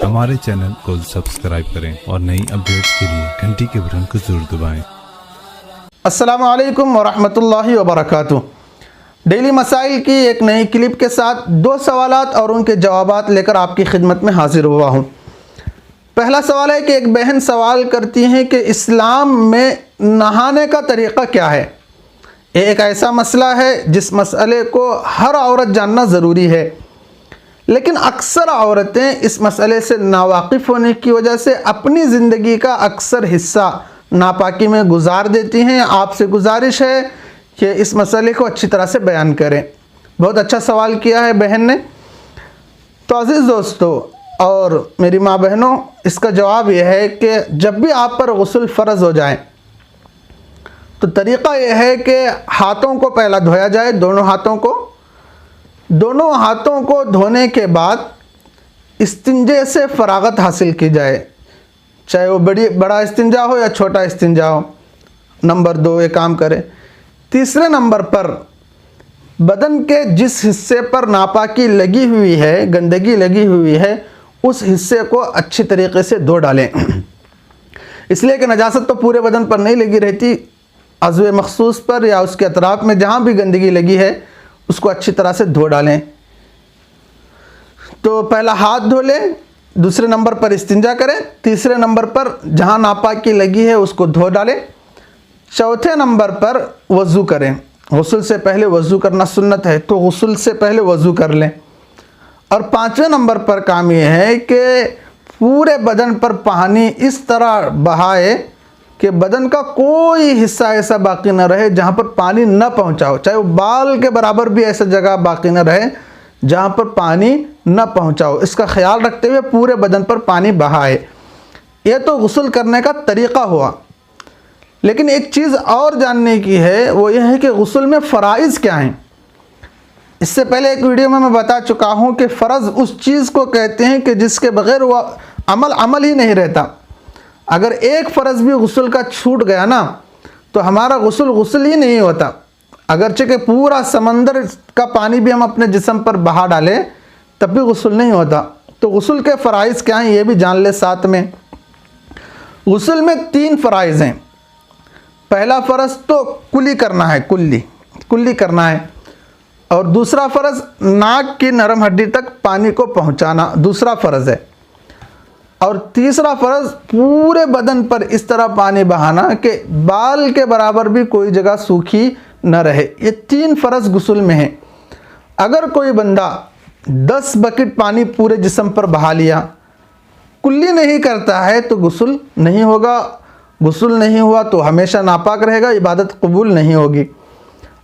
हमारे चैनल को सब्सक्राइब करें और नई अपडेट्स के लिए घंटी के बटन को जरूर दबाएं। अस्सलामु अलैकुम वरहमतुल्लाहि वबरकातुहू। डेली मसाइल की एक नई क्लिप के साथ दो सवालात और उनके जवाबात लेकर आपकी खिदमत में हाजिर हुआ हूँ। पहला सवाल है कि एक बहन सवाल करती हैं कि इस्लाम में नहाने का तरीक़ा क्या है। ये एक ऐसा मसला है जिस मसले को हर औरत जानना ज़रूरी है, लेकिन अक्सर औरतें इस मसले से नावाकिफ़ होने की वजह से अपनी ज़िंदगी का अक्सर हिस्सा नापाकी में गुजार देती हैं। आपसे गुजारिश है कि इस मसले को अच्छी तरह से बयान करें। बहुत अच्छा सवाल किया है बहन ने। तो अज़ीज़ दोस्तों और मेरी माँ बहनों, इसका जवाब यह है कि जब भी आप पर गुस्ल फ़र्ज़ हो जाए तो तरीक़ा यह है कि हाथों को पहला धोया जाए, दोनों हाथों को धोने के बाद इस्तिंजे से फ़रागत हासिल की जाए, चाहे वो बड़ा इस्तिंजा हो या छोटा इस्तिंजा हो। नंबर 2 ये काम करें। तीसरे नंबर पर बदन के जिस हिस्से पर नापाकी लगी हुई है, गंदगी लगी हुई है, उस हिस्से को अच्छी तरीके से धो डालें। इसलिए कि नजासत तो पूरे बदन पर नहीं लगी रहती, अज़्वे मखसूस पर या उसके अतराफ़ में जहाँ भी गंदगी लगी है उसको अच्छी तरह से धो डालें। तो पहला हाथ धो लें, दूसरे नंबर पर इस्तिंजा करें, तीसरे नंबर पर जहाँ नापाकी लगी है उसको धो डालें, चौथे नंबर पर वज़ू करें। गुस्ल से पहले वज़ू करना सुन्नत है, तो गुस्ल से पहले वज़ू कर लें। और पाँचवें नंबर पर काम यह है कि पूरे बदन पर पानी इस तरह बहाए कि बदन का कोई हिस्सा ऐसा बाकी न रहे जहाँ पर पानी न पहुँचा हो, चाहे वो बाल के बराबर भी ऐसा जगह बाकी न रहे जहाँ पर पानी न पहुँचा हो। इसका ख्याल रखते हुए पूरे बदन पर पानी बहाए। यह तो गुस्ल करने का तरीक़ा हुआ। लेकिन एक चीज़ और जानने की है, वो यह है कि गुस्ल में फ़राइज़ क्या हैं। इससे पहले एक वीडियो में मैं बता चुका हूँ कि फ़र्ज़ उस चीज़ को कहते हैं कि जिसके बग़ैर वो अमल ही नहीं रहता। अगर एक फ़र्ज़ भी गुस्ल का छूट गया ना तो हमारा गुस्ल ही नहीं होता। अगरचे कि पूरा समंदर का पानी भी हम अपने जिस्म पर बहा डालें तब भी गुस्ल नहीं होता। तो गुस्ल के फ़राइज़ क्या हैं ये भी जान ले साथ में। गुस्ल में 3 फ़राइज़ हैं। पहला फ़र्ज़ तो कुल्ली करना है, कुल्ली करना है। और दूसरा फ़र्ज़ नाक की नरम हड्डी तक पानी को पहुंचाना, दूसरा फ़र्ज़ है। और तीसरा फ़र्ज़ पूरे बदन पर इस तरह पानी बहाना कि बाल के बराबर भी कोई जगह सूखी न रहे। ये 3 फ़र्ज़ गुस्ल में हैं। अगर कोई बंदा 10 बकेट पानी पूरे जिस्म पर बहा लिया, कुल्ली नहीं करता है तो गुस्ल नहीं होगा। गुस्ल नहीं हुआ तो हमेशा नापाक रहेगा, इबादत कबूल नहीं होगी।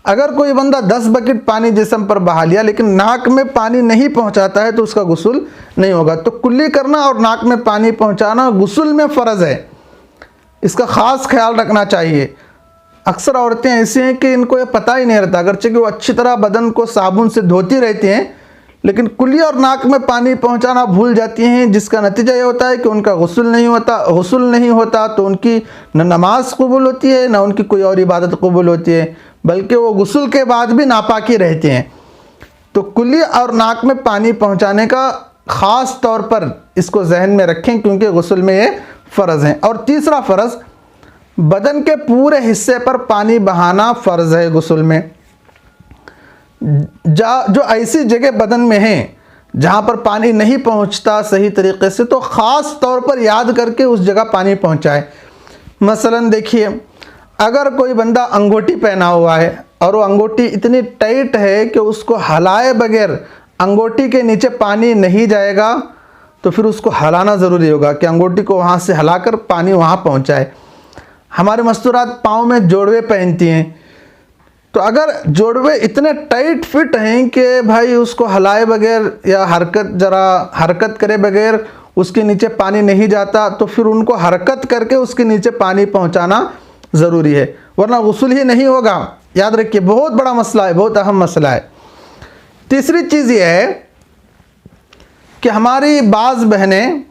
अगर कोई बंदा 10 बकेट पानी जिस्म पर बहा लिया लेकिन नाक में पानी नहीं पहुंचाता है तो उसका गुस्ल नहीं होगा। तो कुल्ली करना और नाक में पानी पहुंचाना गुस्ल में फ़र्ज़ है। इसका ख़ास ख्याल रखना चाहिए। अक्सर औरतें ऐसी हैं कि इनको ये पता ही नहीं रहता, अगरचे कि वो अच्छी तरह बदन को साबुन से धोती रहती हैं लेकिन कुल्ली और नाक में पानी पहुंचाना भूल जाती हैं, जिसका नतीजा ये होता है कि उनका गुस्ल नहीं होता तो उनकी न नमाज कबूल होती है, न उनकी कोई और इबादत कबूल होती है, बल्कि वो गुस्ल के बाद भी नापाकी रहते हैं। तो कुल्ली और नाक में पानी पहुंचाने का ख़ास तौर पर इसको जहन में रखें, क्योंकि गुस्ल में ये फ़र्ज़ हैं। और तीसरा फ़र्ज़ बदन के पूरे हिस्से पर पानी बहाना फ़र्ज़ है गुस्ल में। जो ऐसी जगह बदन में है जहाँ पर पानी नहीं पहुँचता सही तरीक़े से, तो ख़ास तौर पर याद करके उस जगह पानी पहुँचाए। मसलन देखिए, अगर कोई बंदा अंगूठी पहना हुआ है और वो अंगूठी इतनी टाइट है कि उसको हलाए बगैर अंगूठी के नीचे पानी नहीं जाएगा, तो फिर उसको हलाना ज़रूरी होगा कि अंगूठी को वहाँ से हिलाकर पानी वहाँ पहुँचाए। हमारे मस्तूरात पाँव में जोड़वे पहनती हैं, तो अगर जोड़वे इतने टाइट फिट हैं कि भाई उसको हलाए बगैर या हरकत करे बगैर उसके नीचे पानी नहीं जाता, तो फिर उनको हरकत करके उसके नीचे पानी पहुंचाना ज़रूरी है, वरना गुस्ल ही नहीं होगा। याद रखिए, बहुत बड़ा मसला है, बहुत अहम मसला है। तीसरी चीज़ ये है कि हमारी बाज़ बहनें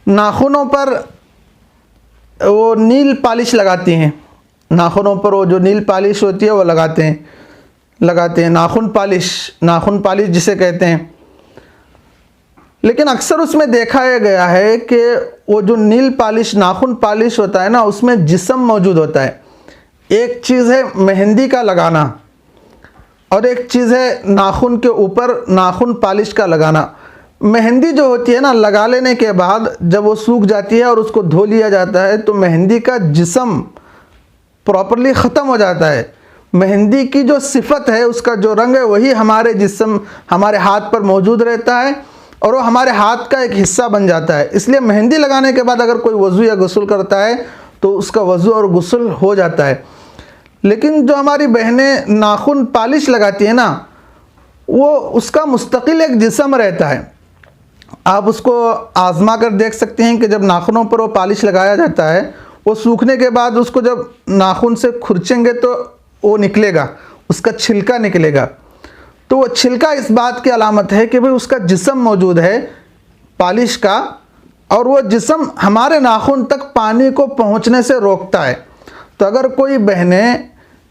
नाखूनों पर वो नील पॉलिश लगाती हैं। नाखूनों पर वो जो नील पॉलिश होती है वो लगाते हैं नाखून पॉलिश जिसे कहते हैं। लेकिन अक्सर उसमें देखा गया है कि वो जो नील पॉलिश, नाखून पॉलिश होता है ना, उसमें जिस्म मौजूद होता है। एक चीज़ है मेहंदी का लगाना और एक चीज़ है नाखून के ऊपर नाखून पॉलिश का लगाना। मेहंदी जो होती है ना, लगा लेने के बाद जब वो सूख जाती है और उसको धो लिया जाता है तो मेहंदी का जिस्म प्रॉपरली ख़त्म हो जाता है। मेहंदी की जो सिफत है, उसका जो रंग है, वही हमारे जिस्म, हमारे हाथ पर मौजूद रहता है और वो हमारे हाथ का एक हिस्सा बन जाता है। इसलिए मेहंदी लगाने के बाद अगर कोई वज़ू या गुस्ल करता है तो उसका वज़ू और गुस्ल हो जाता है। लेकिन जो हमारी बहनें नाखून पॉलिश लगाती है ना, वो उसका मुस्तकिल एक जिस्म रहता है। आप उसको आज़मा कर देख सकते हैं कि जब नाखूनों पर वो पॉलिश लगाया जाता है, वो सूखने के बाद उसको जब नाखून से खुरचेंगे तो वो निकलेगा, उसका छिलका निकलेगा। तो वो छिलका इस बात की अलामत है कि भाई उसका जिस्म मौजूद है पॉलिश का, और वो जिस्म हमारे नाखून तक पानी को पहुंचने से रोकता है। तो अगर कोई बहनें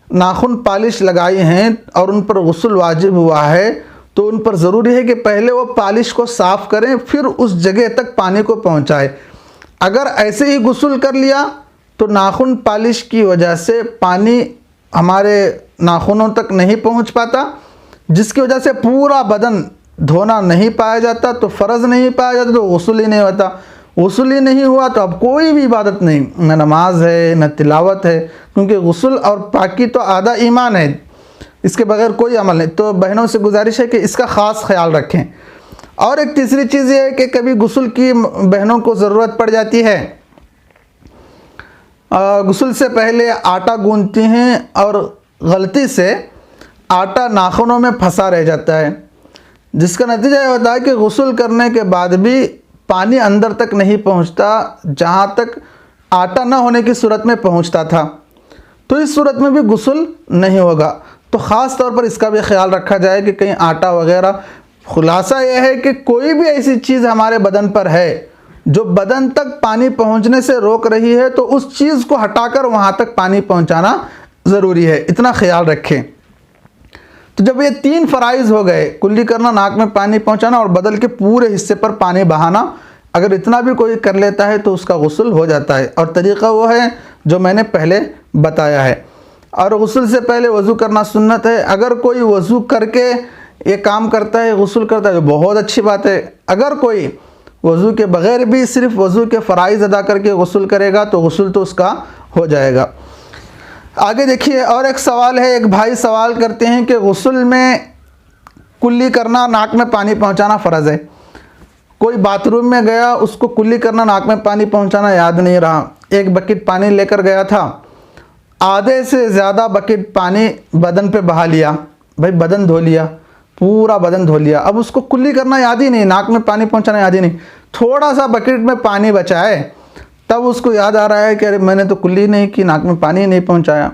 नाखून पॉलिश लगाई हैं और उन पर गुस्ल वाजिब हुआ है तो उन पर ज़रूरी है कि पहले वो पॉलिश को साफ़ करें, फिर उस जगह तक पानी को पहुंचाए। अगर ऐसे ही गुस्ल कर लिया तो नाखून पॉलिश की वजह से पानी हमारे नाखूनों तक नहीं पहुंच पाता, जिसकी वजह से पूरा बदन धोना नहीं पाया जाता, तो फ़र्ज़ नहीं पाया जाता, तो गुस्ल ही नहीं होता। गुस्ल ही नहीं हुआ तो अब कोई भी इबादत नहीं, न नमाज है न तिलावत है, क्योंकि गुस्ल और पाकी तो आधा ईमान है, इसके बगैर कोई अमल नहीं। तो बहनों से गुजारिश है कि इसका ख़ास ख्याल रखें। और एक तीसरी चीज़ ये है कि कभी गुस्ल की बहनों को ज़रूरत पड़ जाती है, गुस्ल से पहले आटा गूंथती हैं और गलती से आटा नाखूनों में फंसा रह जाता है, जिसका नतीजा ये होता है कि गुस्ल करने के बाद भी पानी अंदर तक नहीं पहुंचता, जहां तक आटा न होने की सूरत में पहुंचता था। तो इस सूरत में भी गुस्ल नहीं होगा। तो ख़ास तौर पर इसका भी ख्याल रखा जाए कि कहीं आटा वगैरह। खुलासा यह है कि कोई भी ऐसी चीज़ हमारे बदन पर है जो बदन तक पानी पहुंचने से रोक रही है, तो उस चीज़ को हटाकर वहां तक पानी पहुंचाना ज़रूरी है, इतना ख्याल रखें। तो जब ये 3 फ़राइज़ हो गए, कुल्ली करना, नाक में पानी पहुंचाना और बदन के पूरे हिस्से पर पानी बहाना, अगर इतना भी कोई कर लेता है तो उसका गुस्ल हो जाता है। और तरीक़ा वो है जो मैंने पहले बताया है। और गुस्ल से पहले वज़ू करना सुन्नत है। अगर कोई वज़ू करके ये काम करता है, गुस्ल करता है, तो बहुत अच्छी बात है। अगर कोई वज़ू के बग़ैर भी सिर्फ वज़ू के फ़राइज़ अदा करके गुस्ल करेगा तो गुस्ल तो उसका हो जाएगा। आगे देखिए, और एक सवाल है, एक भाई सवाल करते हैं कि गुस्ल में कुल्ली करना, नाक में पानी पहुंचाना फ़र्ज़ है। कोई बाथरूम में गया, उसको कुल्ली करना, नाक में पानी पहुंचाना याद नहीं रहा, एक बकेट पानी लेकर गया था, आधे से ज़्यादा बकेट पानी बदन पे बहा लिया, भाई बदन धो लिया, पूरा बदन धो लिया, अब उसको कुल्ली करना याद ही नहीं, नाक में पानी पहुंचाना याद ही नहीं, थोड़ा सा बकेट में पानी बचा है, तब उसको याद आ रहा है कि अरे मैंने तो कुल्ली नहीं की, नाक में पानी नहीं पहुंचाया।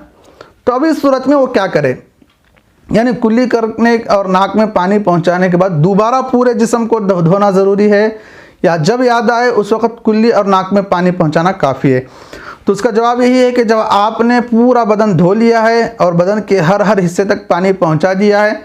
तो अब इस सूरत में वो क्या करे, यानी कुल्ली करने और नाक में पानी पहुंचाने के बाद दोबारा पूरे जिस्म को धोना ज़रूरी है, या जब याद आए उस वक़्त कुल्ली और नाक में पानी पहुंचाना काफ़ी है। तो उसका जवाब यही है कि जब आपने पूरा बदन धो लिया है और बदन के हर हिस्से तक पानी पहुंचा दिया है,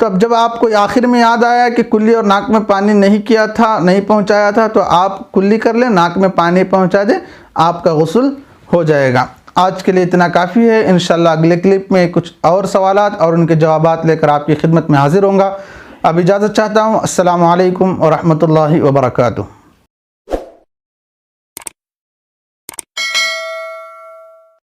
तो अब जब आपको आखिर में याद आया कि कुल्ली और नाक में पानी नहीं किया था, नहीं पहुंचाया था, तो आप कुल्ली कर लें, नाक में पानी पहुंचा दें, आपका गुस्ल हो जाएगा। आज के लिए इतना काफ़ी है। इंशाल्लाह अगले क्लिप में कुछ और सवालात और उनके जवाबात लेकर आपकी खिदमत में हाजिर होऊंगा। अब इजाज़त चाहता हूँ। अस्सलामु अलैकुम व रहमतुल्लाहि व बरकातुहू।